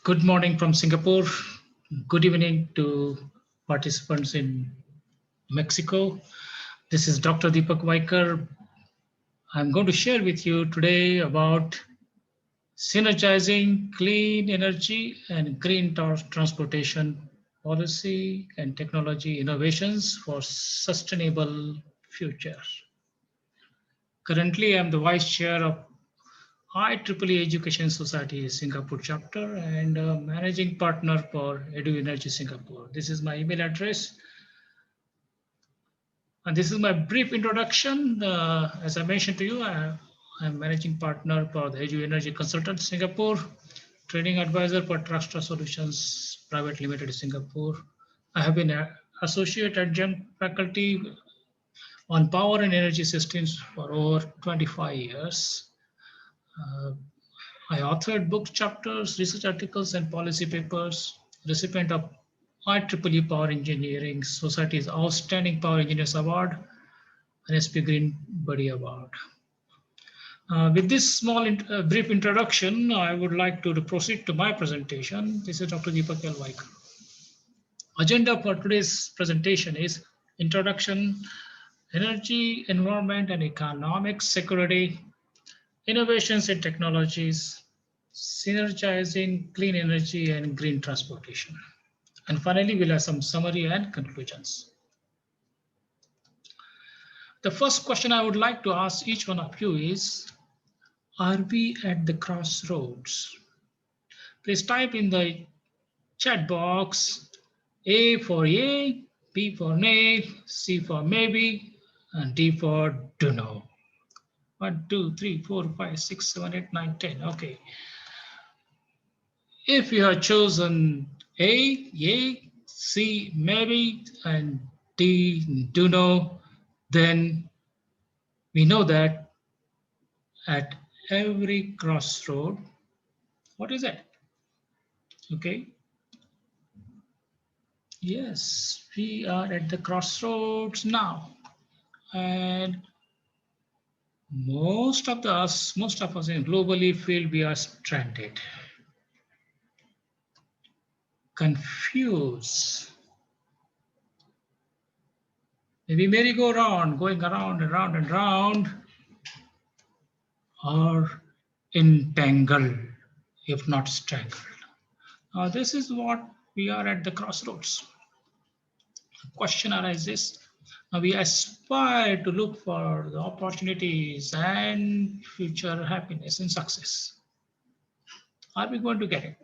Good morning from Singapore. Good evening to participants in Mexico. This is Dr. Deepak Vaikar. I'm going to share with you today about synergizing clean energy and green transportation policy and technology innovations for sustainable future. Currently, I'm the Vice Chair of IEEE Education Society Singapore chapter and managing partner for Edu Energy Singapore. This is my email address. And this is my brief introduction. As I mentioned to you, I'm managing partner for the Edu Energy Consultant Singapore, training advisor for Truckstar Solutions Private Limited Singapore. I have been an associate adjunct faculty on power and energy systems for over 25 years. I authored book chapters, research articles, and policy papers, recipient of IEEE Power Engineering Society's Outstanding Power Engineers Award and SP Green Buddy Award. With this small brief introduction, I would like to proceed to my presentation. This is Dr. Deepak L. Vaikar. Agenda for today's presentation is introduction, energy, environment, and economic security, innovations in technologies, synergizing clean energy and green transportation. And finally, we'll have some summary and conclusions. The first question I would like to ask each one of you is, are we at the crossroads? Please type in the chat box, A for yay, B for nay, C for maybe, and D for do know. 1, 2, 3, 4, 5, 6, 7, 8, 9, 10. Okay. If you have chosen A, yay, C, maybe, and D, do know, then we know that at every crossroad, what is it? Okay. Yes, we are at the crossroads now. And most of us in globally feel we are stranded, confused. Maybe merry-go-round, going around and round and round, or entangled, if not strangled. Now, this is what we are at the crossroads. The question arises, now we aspire to look for the opportunities and future happiness and success. Are we going to get it?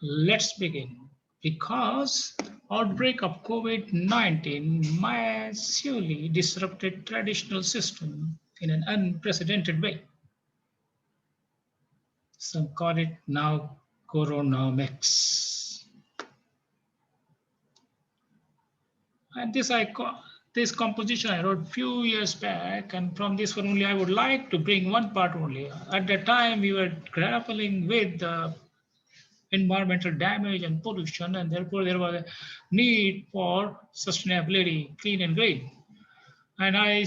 Let's begin. Because outbreak of COVID-19 massively disrupted traditional system in an unprecedented way. Some call it now Coronomics. And this composition I wrote few years back, and from this one only I would like to bring one part only. At that time we were grappling with the environmental damage and pollution, and therefore there was a need for sustainability, clean and green. And I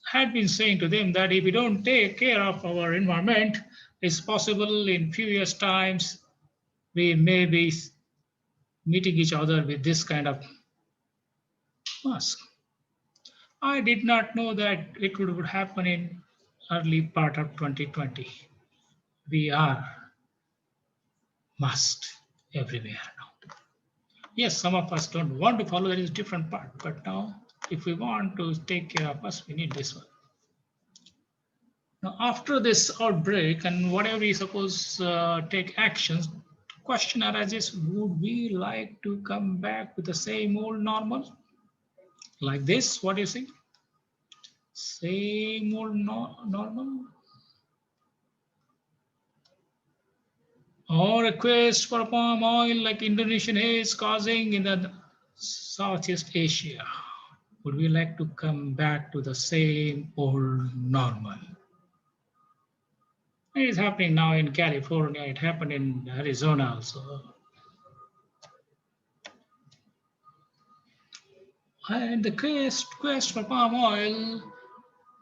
had been saying to them that if we don't take care of our environment, it's possible in few years' times we may be meeting each other with this kind of mask. I did not know that it would happen in early part of 2020. We are masked everywhere now. Yes, some of us don't want to follow, that is a different part, but now if we want to take care of us, we need this one. Now, after this outbreak and whatever we suppose take actions, question arises, would we like to come back with the same old normal? Like this, what do you think? Same old normal? Or a quest for palm oil like Indonesian is causing in the Southeast Asia? Would we like to come back to the same old normal? It is happening now in California. It happened in Arizona also. And the quest for palm oil,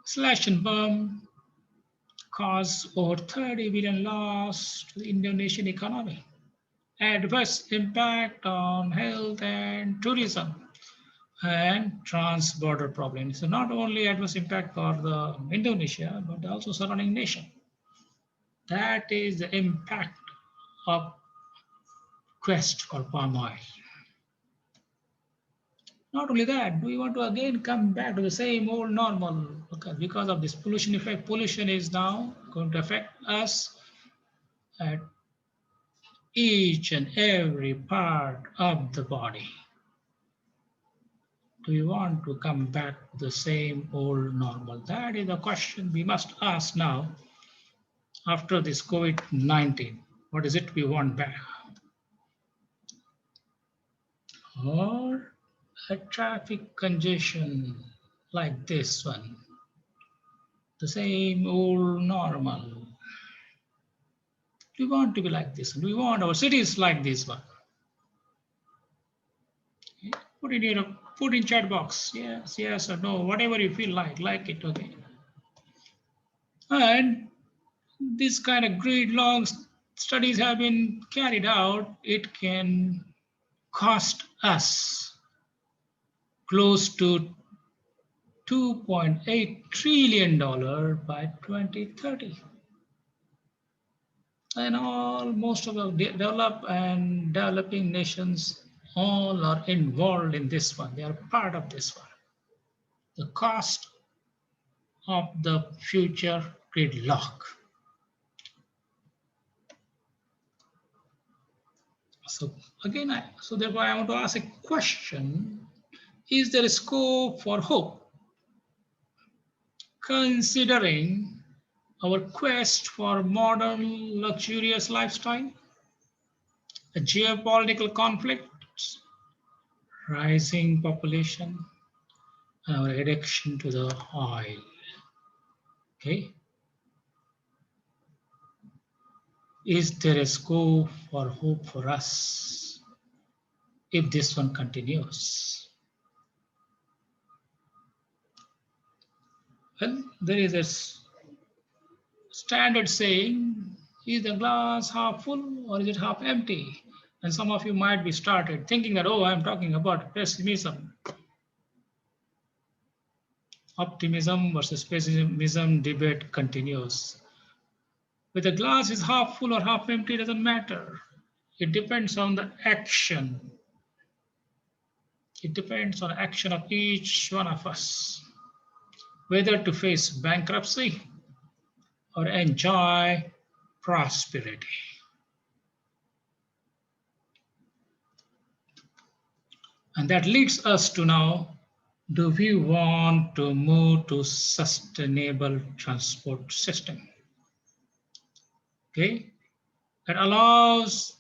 slash and burn, cause over 30 billion loss to the Indonesian economy, adverse impact on health and tourism, and trans-border problems. So not only adverse impact for the Indonesia, but also surrounding nation. That is the impact of quest for palm oil. Not only that, we want to again come back to the same old normal because of this pollution effect. Pollution is now going to affect us at each and every part of the body. Do we want to come back to the same old normal? That is the question we must ask now after this COVID-19. What is it we want back? Or a traffic congestion like this one, the same old normal. Do we want to be like this? Do we want our cities like this one? Okay. Put in chat box. Yes, yes or no, whatever you feel like it. Okay. And this kind of great long studies have been carried out. It can cost us close to $2.8 trillion by 2030. And most of the developed and developing nations all are involved in this one. They are part of this one. The cost of the future gridlock. So again, therefore I want to ask a question. Is there a scope for hope? Considering our quest for modern luxurious lifestyle, a geopolitical conflicts, rising population, and our addiction to the oil. Okay. Is there a scope for hope for us if this one continues? Well, there is a standard saying, is the glass half full or is it half empty? And some of you might be started thinking that, oh, I'm talking about pessimism. Optimism versus pessimism debate continues. Whether the glass is half full or half empty doesn't matter. It depends on the action. It depends on the action of each one of us. Whether to face bankruptcy or enjoy prosperity. And that leads us to now, do we want to move to sustainable transport system? Okay, that allows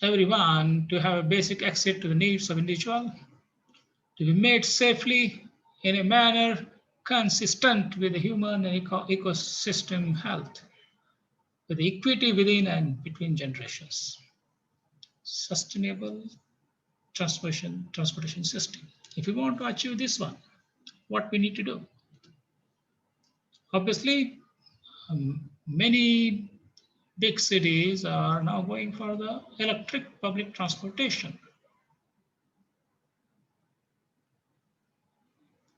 everyone to have a basic access to the needs of individual, to be made safely in a manner consistent with the human and ecosystem health, with equity within and between generations. Sustainable transportation system. If we want to achieve this one, what we need to do? Obviously, many big cities are now going for the electric public transportation.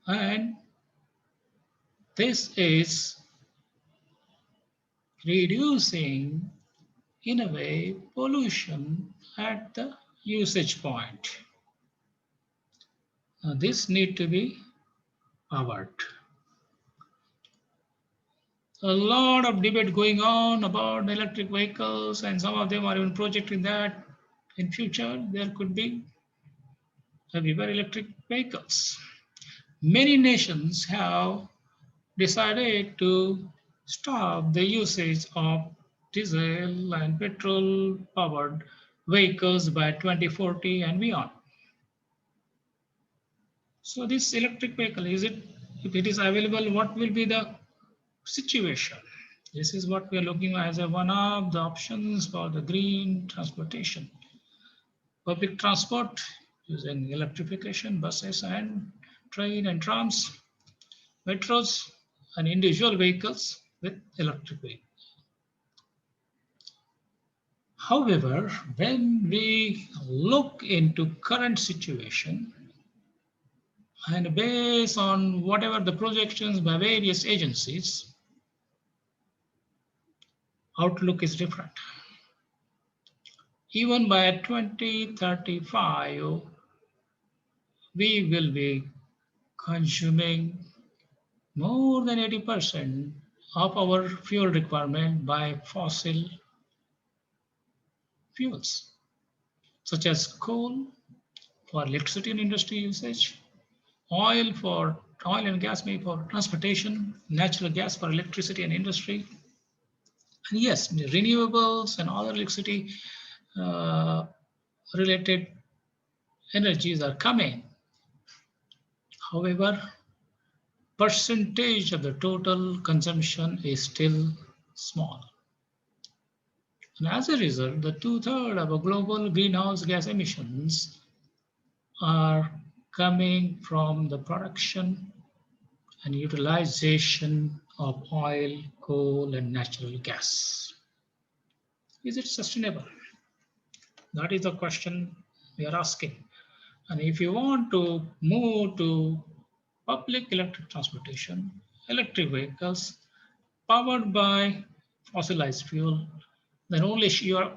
And this is reducing, in a way, pollution at the usage point. Now, this need to be powered. A lot of debate going on about electric vehicles, and some of them are even projecting that in future there could be everywhere electric vehicles. Many nations have decided to stop the usage of diesel and petrol powered vehicles by 2040 and beyond. So this electric vehicle, if it is available, what will be the situation? This is what we are looking at as one of the options for the green transportation. Public transport using electrification, buses and train and trams, metros and individual vehicles, with electric vehicles. However, when we look into current situation and based on whatever the projections by various agencies, outlook is different. Even by 2035, we will be consuming more than 80% of our fuel requirement by fossil fuels, such as coal for electricity and industry usage, oil and gas maybe for transportation, natural gas for electricity and industry. And yes, the renewables and other electricity uh, related energies are coming. However, percentage of the total consumption is still small. And as a result, the two-thirds of our global greenhouse gas emissions are coming from the production and utilization of oil, coal, and natural gas. Is it sustainable? That is the question we are asking. And if you want to move to public electric transportation, electric vehicles powered by fossilized fuel, then only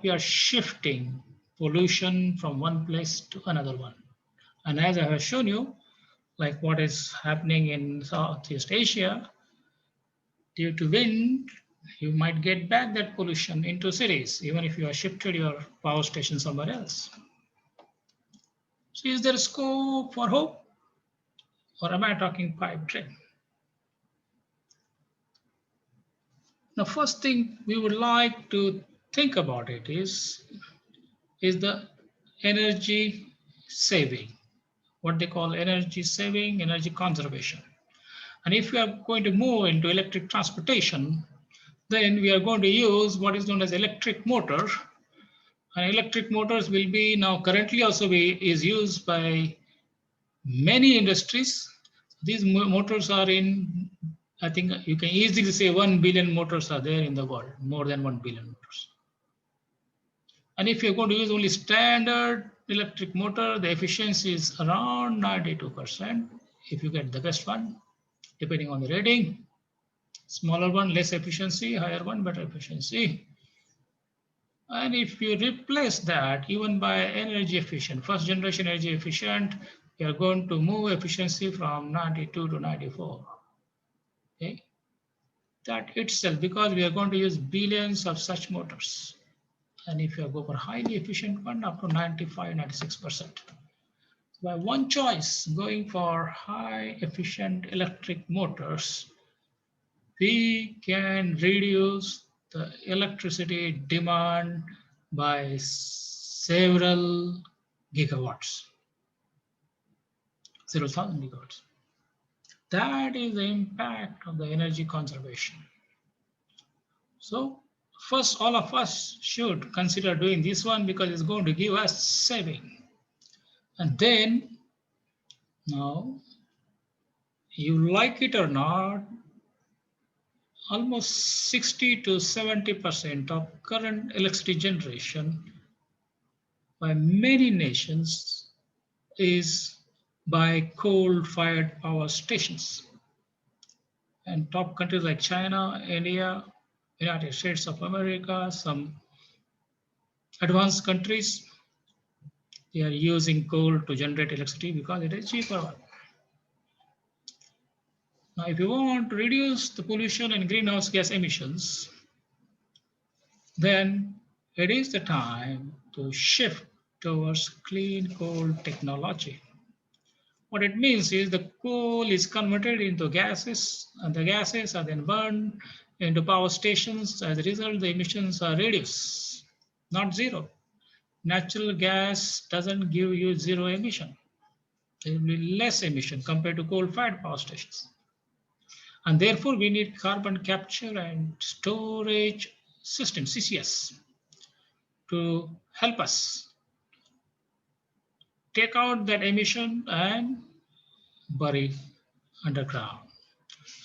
we are shifting pollution from one place to another one. And as I have shown you, like what is happening in Southeast Asia, due to wind, you might get back that pollution into cities, even if you have shifted your power station somewhere else. So is there scope for hope? Or am I talking pipe dream? The first thing we would like to think about it is the energy saving, what they call energy saving, energy conservation. And if we are going to move into electric transportation, then we are going to use what is known as electric motor. And electric motors will be now currently also is used by many industries. These motors are in, I think you can easily say 1 billion motors are there in the world, more than 1 billion motors. And if you're going to use only standard electric motor, the efficiency is around 92%. If you get the best one, depending on the rating, smaller one, less efficiency, higher one, better efficiency. And if you replace that even by energy efficient, first generation energy efficient, you are going to move efficiency from 92 to 94. Okay, that itself, because we are going to use billions of such motors. And if you go for highly efficient one, up to 95, 96%. By one choice, going for high efficient electric motors, we can reduce the electricity demand by several gigawatts, several thousand gigawatts. That is the impact of the energy conservation. So first, all of us should consider doing this one because it's going to give us saving. And then, now, you like it or not, almost 60 to 70% of current electricity generation by many nations is by coal-fired power stations. And top countries like China, India, United States of America, some advanced countries, they are using coal to generate electricity because it is cheaper. Now, if you want to reduce the pollution and greenhouse gas emissions, then it is the time to shift towards clean coal technology. What it means is the coal is converted into gases, and the gases are then burned into power stations. As a result, the emissions are reduced, not zero. Natural gas doesn't give you zero emission. There will be less emission compared to coal-fired power stations. And therefore, we need carbon capture and storage system, CCS, to help us take out that emission and bury underground.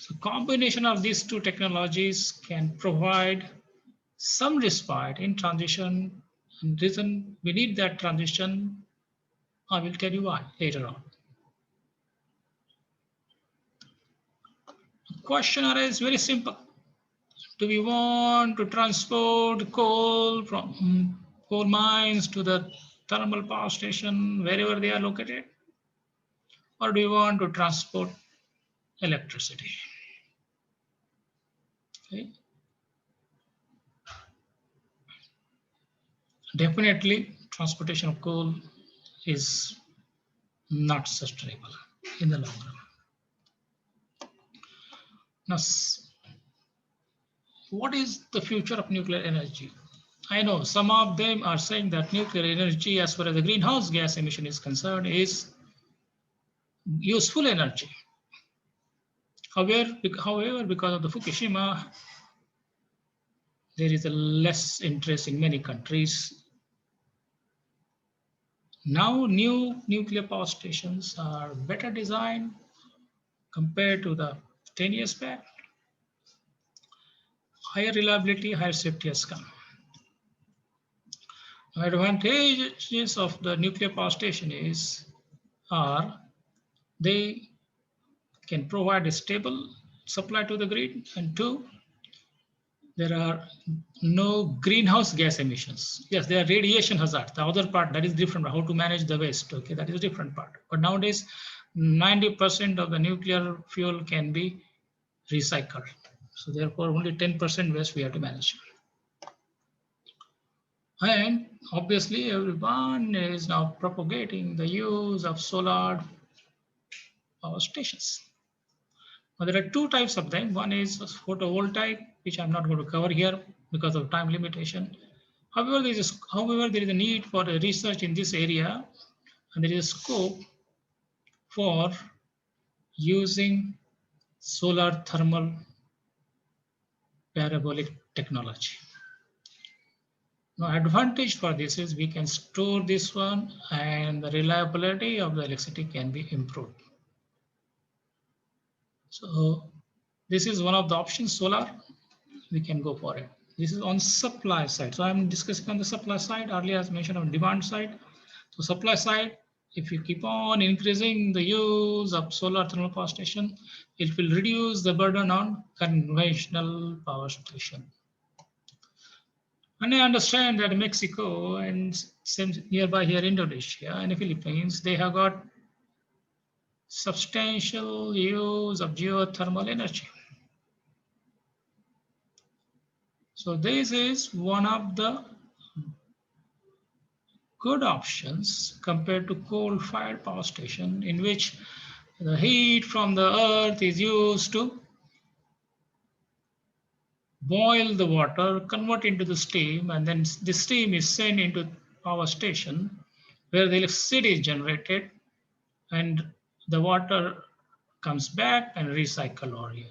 So combination of these two technologies can provide some respite in transition, and reason we need that transition, I will tell you why later on. The question is very simple. Do we want to transport coal from coal mines to the thermal power station wherever they are located? Or do we want to transport electricity? Okay. Definitely, transportation of coal is not sustainable in the long run. Now, what is the future of nuclear energy? I know some of them are saying that nuclear energy, as far as the greenhouse gas emission is concerned, is useful energy. However, because of the Fukushima, there is a less interest in many countries. Now, new nuclear power stations are better designed compared to the 10 years back. Higher reliability, higher safety has come. Advantages of the nuclear power station are they can provide a stable supply to the grid, and two, there are no greenhouse gas emissions. Yes, there are radiation hazards. The other part, that is different, how to manage the waste, okay, that is a different part. But nowadays, 90% of the nuclear fuel can be recycled. So therefore, only 10% waste we have to manage. And obviously, everyone is now propagating the use of solar power stations. Now, there are two types of them. One is photovoltaic, which I'm not going to cover here because of time limitation. However, there is a need for a research in this area, and there is a scope for using solar thermal parabolic technology. Now, advantage for this is we can store this one, and the reliability of the electricity can be improved. So this is one of the options, solar. We can go for it. This is on supply side. So I'm discussing on the supply side. Earlier as mentioned on demand side. So supply side, if you keep on increasing the use of solar thermal power station, it will reduce the burden on conventional power station. And I understand that Mexico and some nearby here Indonesia and the Philippines, they have got substantial use of geothermal energy. So this is one of the good options compared to coal-fired power station, in which the heat from the earth is used to boil the water, convert into the steam, and then the steam is sent into power station where the electricity is generated, and the water comes back and recycled over here.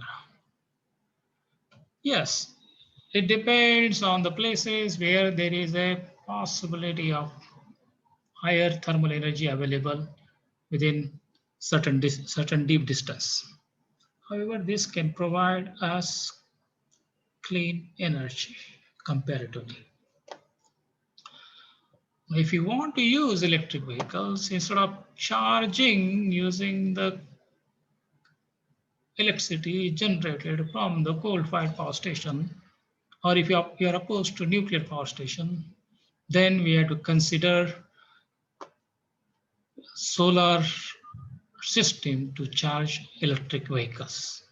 Yes, it depends on the places where there is a possibility of higher thermal energy available within certain deep distance. However, this can provide us clean energy comparatively. If you want to use electric vehicles, instead of charging using the electricity generated from the coal-fired power station, or if you are opposed to nuclear power station, then we have to consider solar system to charge electric vehicles.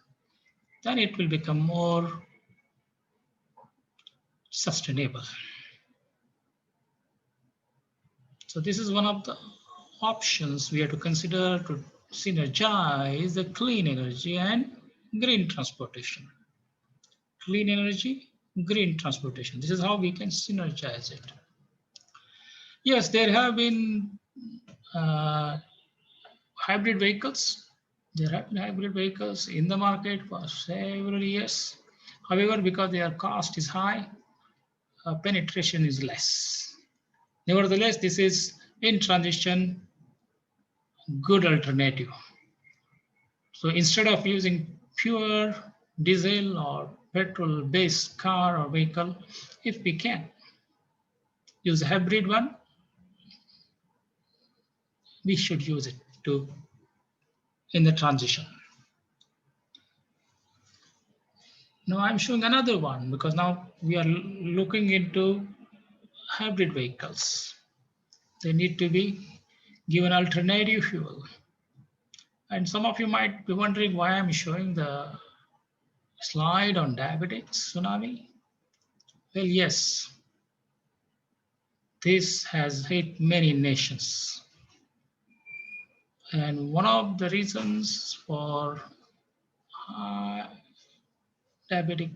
Then it will become more sustainable. So this is one of the options we have to consider to synergize the clean energy and green transportation. Clean energy, green transportation. This is how we can synergize it. Yes, there have been hybrid vehicles. There have been hybrid vehicles in the market for several years. However, because their cost is high, penetration is less. Nevertheless, this is in transition good alternative. So instead of using pure diesel or petrol-based car or vehicle. If we can use a hybrid one, we should use it to in the transition. Now I'm showing another one because now we are looking into hybrid vehicles. They need to be given alternative fuel. And some of you might be wondering why I'm showing the slide on diabetics tsunami. Well, yes, this has hit many nations. And one of the reasons for diabetic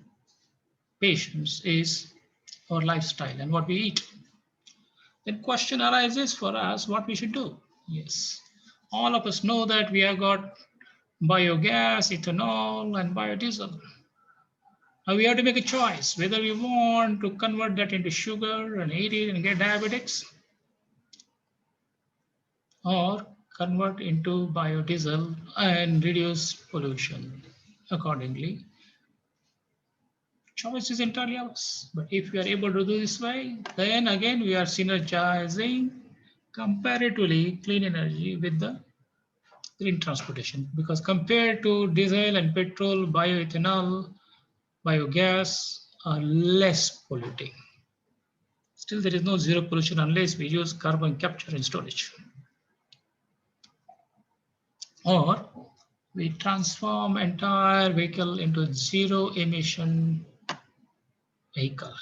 patients is our lifestyle and what we eat. Then question arises for us what we should do. Yes, all of us know that we have got biogas, ethanol, and biodiesel. Now we have to make a choice whether we want to convert that into sugar and eat it and get diabetics, or convert into biodiesel and reduce pollution accordingly. Choice is entirely ours. But if we are able to do this way, then again we are synergizing comparatively clean energy with the green transportation, because compared to diesel and petrol, bioethanol, biogas are less polluting. Still, there is no zero pollution unless we use carbon capture and storage. Or we transform entire vehicle into zero emission vehicle,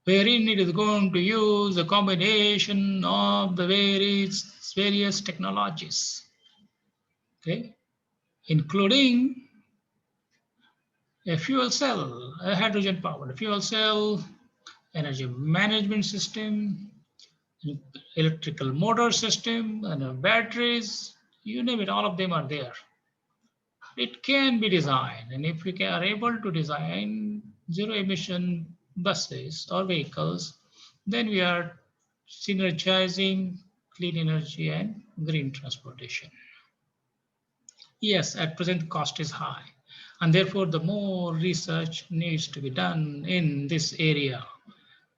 wherein it is going to use a combination of the various technologies, okay, including a fuel cell, a hydrogen powered fuel cell, energy management system, electrical motor system, and batteries, you name it, all of them are there. It can be designed, and if we are able to design zero emission buses or vehicles, then we are synergizing clean energy and green transportation. Yes, at present cost is high, and therefore the more research needs to be done in this area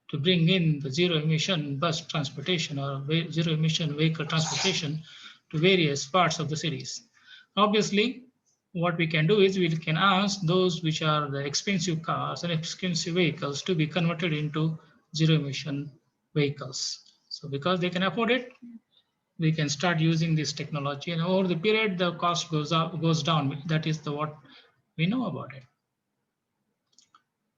to bring in the zero emission bus transportation or zero emission vehicle transportation to various parts of the cities. Obviously, what we can do is we can ask those which are the expensive cars and expensive vehicles to be converted into zero emission vehicles. So because they can afford it, we can start using this technology, and over the period the cost goes down. That is what we know about it.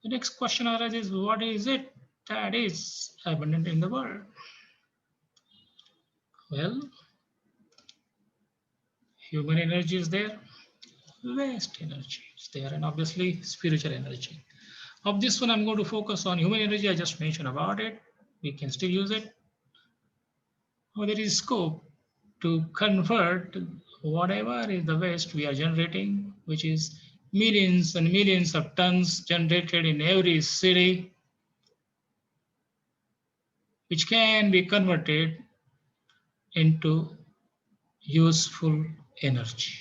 The next question arises, what is it that is abundant in the world? Well, human energy is there, waste energy is there, and obviously spiritual energy. Of this one, I'm going to focus on human energy. I just mentioned about it. We can still use it. Or there is scope to convert whatever is the waste we are generating, which is millions and millions of tons generated in every city, which can be converted into useful energy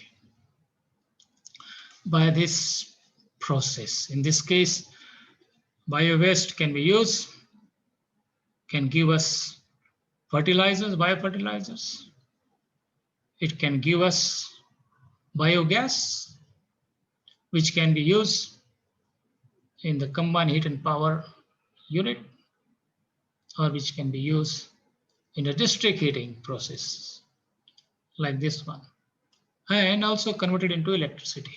by this process. In this case, bio-waste can be used, can give us fertilizers, biofertilizers. It can give us biogas, which can be used in the combined heat and power unit, or which can be used in a district heating process like this one, and also converted into electricity.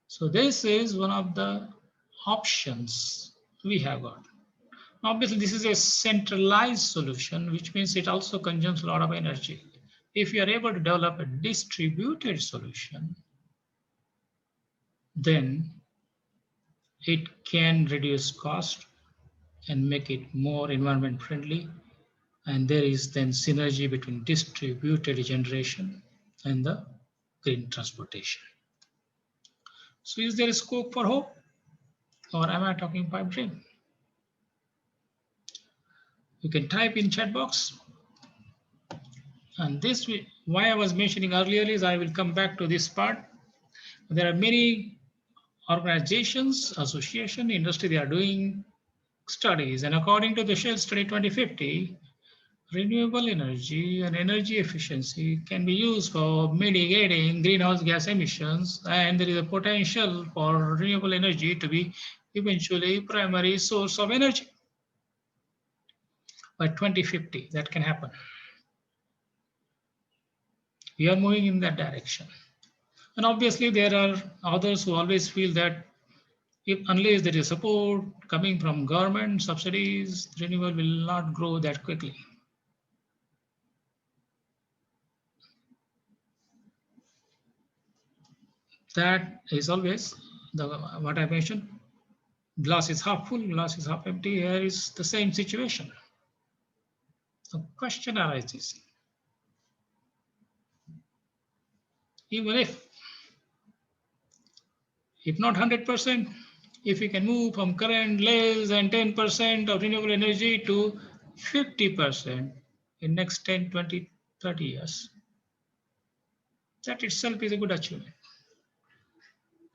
So this is one of the options we have got. Obviously, this is a centralized solution, which means it also consumes a lot of energy. If you are able to develop a distributed solution, then it can reduce cost and make it more environment friendly. And there is then synergy between distributed generation and the green transportation. So is there a scope for hope, or am I talking pipe dream? You can type in chat box, and this Why I was mentioning earlier is I will come back to this part. There are many organizations, association, industry, they are doing studies. And according to the Shell Study 2050, renewable energy and energy efficiency can be used for mitigating greenhouse gas emissions, and there is a potential for renewable energy to be eventually primary source of energy by 2050. That can happen. We are moving in that direction. And obviously, there are others who always feel that unless there is support coming from government subsidies, renewable will not grow that quickly. That is always what I mentioned. Glass is half full, glass is half empty. Here is the same situation. The question arises, even if not 100%, if we can move from current less than 10% of renewable energy to 50% in next 10, 20, 30 years, that itself is a good achievement.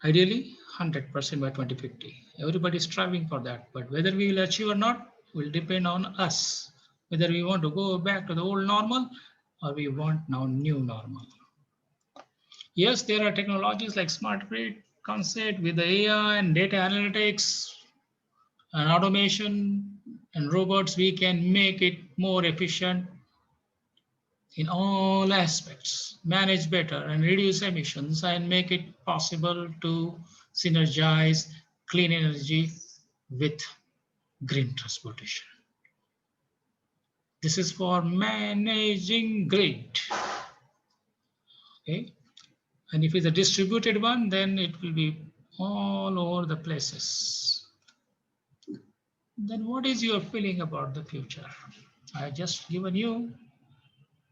Ideally, 100% by 2050. Everybody is striving for that, but whether we will achieve or not will depend on us. Whether we want to go back to the old normal or we want now new normal. Yes, there are technologies like smart grid concept with the AI and data analytics and automation and robots. We can make it more efficient in all aspects, manage better and reduce emissions, and make it possible to synergize clean energy with green transportation. This is for managing grid. Okay. And if it's a distributed one, then it will be all over the places. Then what is your feeling about the future? I just given you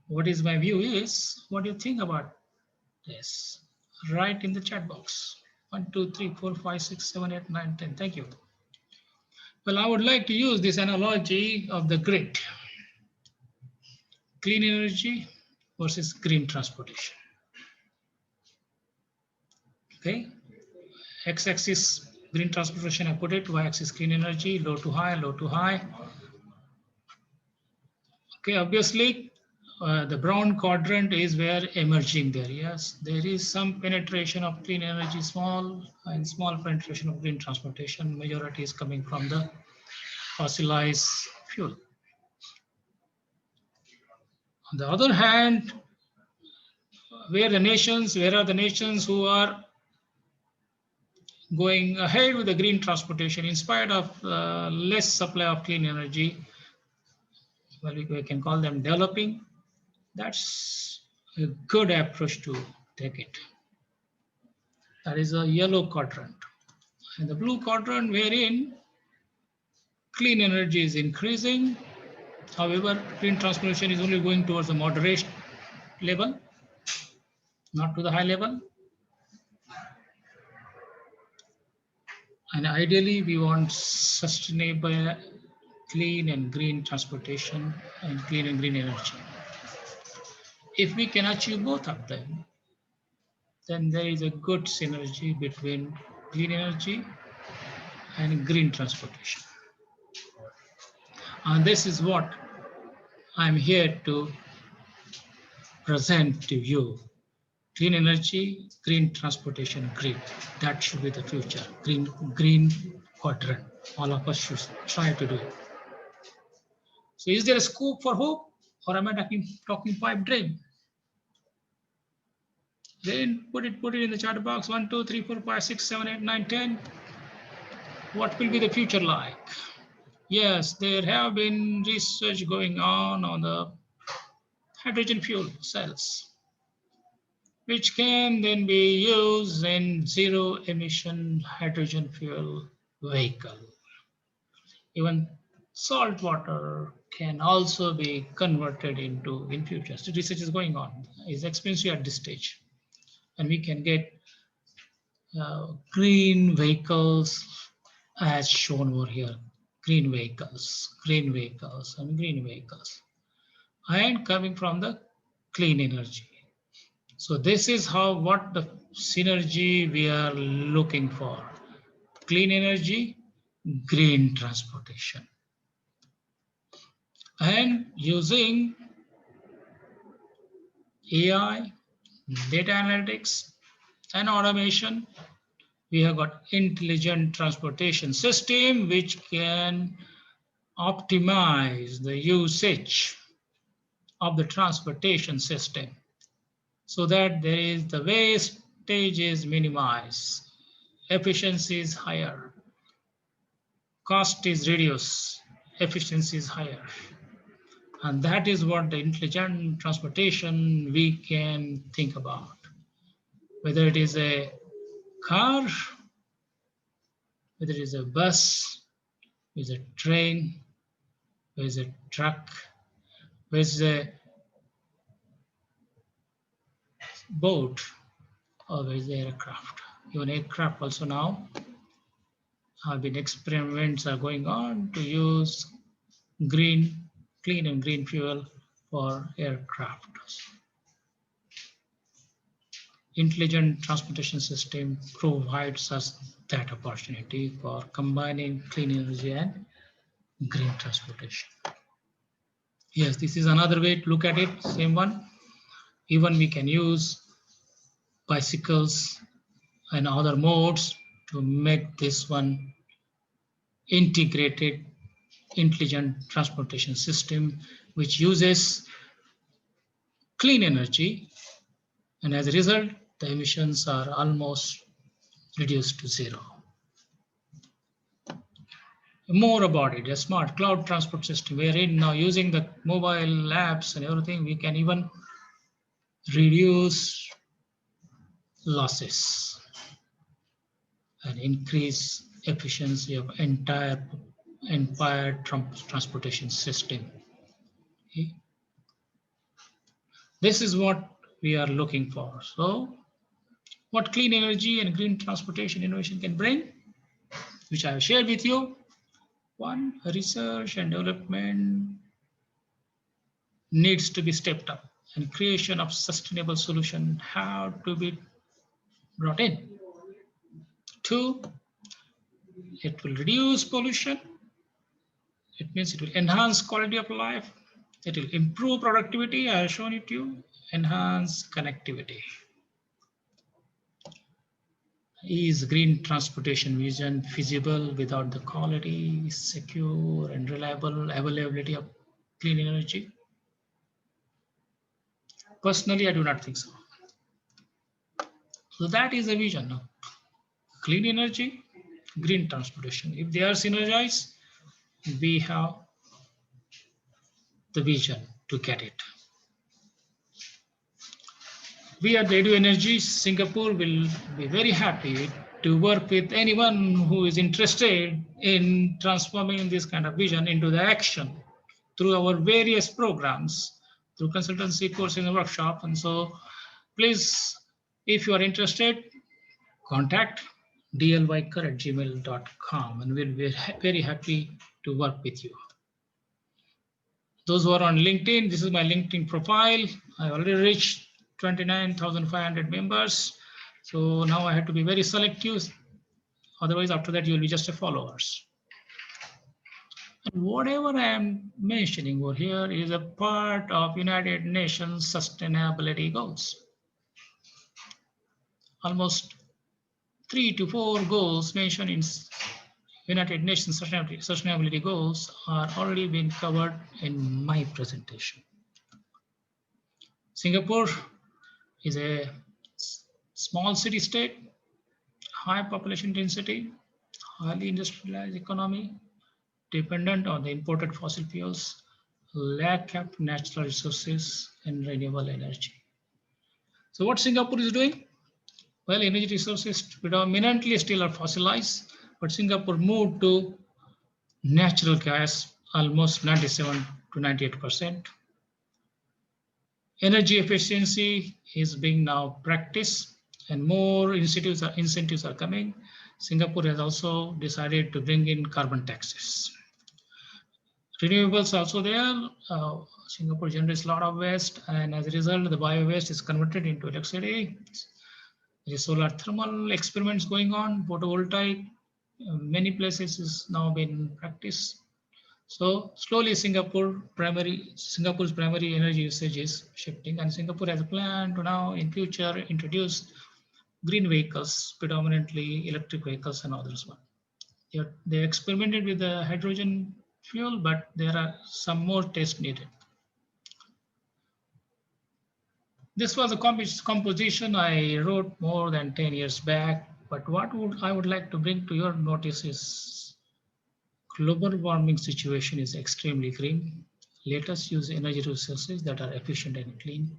what is my view is. What do you think about this? Write in the chat box. 1, 2, 3, 4, 5, 6, 7, 8, 9, 10. Thank you. Well, I would like to use this analogy of the grid. Clean energy versus green transportation. Okay. X-axis green transportation, I put it. Y-axis clean energy, low to high, low to high. Okay, obviously, the brown quadrant is where emerging there. Yes, there is some penetration of clean energy, small and small penetration of green transportation. Majority is coming from the fossilized fuel. On the other hand, where are the nations who are going ahead with the green transportation in spite of less supply of clean energy? Well, we can call them developing. That's a good approach to take it. That is a yellow quadrant. And the blue quadrant wherein clean energy is increasing. However, green transportation is only going towards the moderate level, not to the high level. And ideally, we want sustainable, clean and green transportation and clean and green energy. If we can achieve both of them, then there is a good synergy between clean energy and green transportation. And this is what I'm here to present to you. Clean energy, green transportation, grid. That should be the future. Green quadrant. All of us should try to do it. So is there a scope for hope, or am I talking pipe dream? Then put it in the chat box. 1, 2, 3, 4, 5, 6, 7, 8, 9, 10. What will be the future like? Yes, there have been research going on the hydrogen fuel cells, which can then be used in zero emission hydrogen fuel vehicle. Even salt water can also be converted into in future. So research is going on. It's expensive at this stage. And we can get green vehicles as shown over here. Green vehicles, and green vehicles. And coming from the clean energy. So this is what the synergy we are looking for. Clean energy, green transportation. And using AI, data analytics, and automation, we have got intelligent transportation system which can optimize the usage of the transportation system so that the wastage is minimized, efficiency is higher, cost is reduced, efficiency is higher. And that is what the intelligent transportation we can think about. Whether it is a car, whether it is a bus, whether it's a train, whether it's a truck, whether it's a boat, or whether it's an aircraft. Even aircraft also now have been experiments are going on to use clean and green fuel for aircraft. Intelligent transportation system provides us that opportunity for combining clean energy and green transportation. Yes, this is another way to look at it, same one. Even we can use bicycles and other modes to make this one integrated intelligent transportation system which uses clean energy, and as a result the emissions are almost reduced to zero. More about it, a smart cloud transport system wherein now using the mobile apps and everything we can even reduce losses and increase efficiency of entire transportation system. Okay. This is what we are looking for. So what clean energy and green transportation innovation can bring, which I have shared with you. One, research and development needs to be stepped up and creation of sustainable solution have to be brought in. Two, it will reduce pollution. It means it will enhance quality of life. It will improve productivity, I have shown it to you, enhance connectivity. Is green transportation vision feasible without the quality, secure, and reliable availability of clean energy? Personally, I do not think so. So that is a vision of clean energy, green transportation. If they are synergized, we have the vision to get it. We at Edu Energy Singapore will be very happy to work with anyone who is interested in transforming this kind of vision into the action through our various programs, through consultancy courses and workshop. And so please, if you are interested, contact dlyker@gmail.com and we'll be very happy to work with you. Those who are on LinkedIn, this is my LinkedIn profile. I already reached 29,500 members. So now I have to be very selective. Otherwise, after that, you'll be just a followers. And whatever I am mentioning over here is a part of United Nations Sustainability Goals. Almost 3 to 4 goals mentioned in United Nations Sustainability Goals are already being covered in my presentation. Singapore is a small city state, high population density, highly industrialized economy, dependent on the imported fossil fuels, lack of natural resources and renewable energy. So what Singapore is doing? Well, energy resources predominantly still are fossilized, but Singapore moved to natural gas almost 97 to 98%. Energy efficiency is being now practiced and more incentives are coming. Singapore has also decided to bring in carbon taxes. Renewables also there. Singapore generates a lot of waste, and as a result, the bio waste is converted into electricity. There is solar thermal experiments going on, photovoltaic. Many places is now being practiced. So slowly, Singapore's primary energy usage is shifting, and Singapore has a plan to now, in future, introduce green vehicles, predominantly electric vehicles and others one. They experimented with the hydrogen fuel, but there are some more tests needed. This was a composition I wrote more than 10 years back, but what I would like to bring to your notice is global warming situation is extremely green. Let us use energy resources that are efficient and clean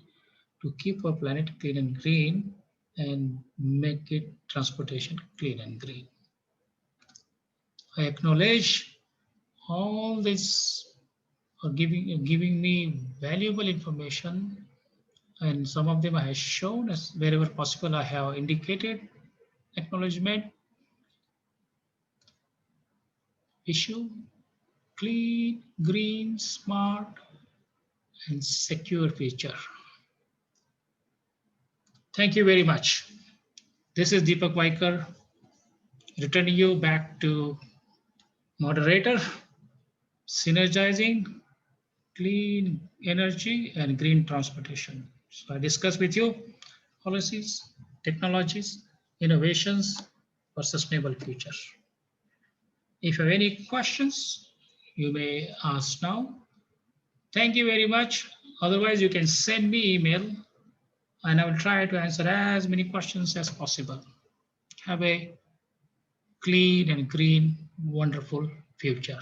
to keep our planet clean and green and make it transportation clean and green. I acknowledge all this are giving me valuable information, and some of them I have shown as wherever possible I have indicated acknowledgement. Issue clean, green, smart, and secure future. Thank you very much. This is Deepak Vaikar, returning you back to moderator, synergizing clean energy and green transportation. So I discuss with you policies, technologies, innovations for sustainable future. If you have any questions, you may ask now. Thank you very much. Otherwise, you can send me email and I will try to answer as many questions as possible. Have a clean and green, wonderful future.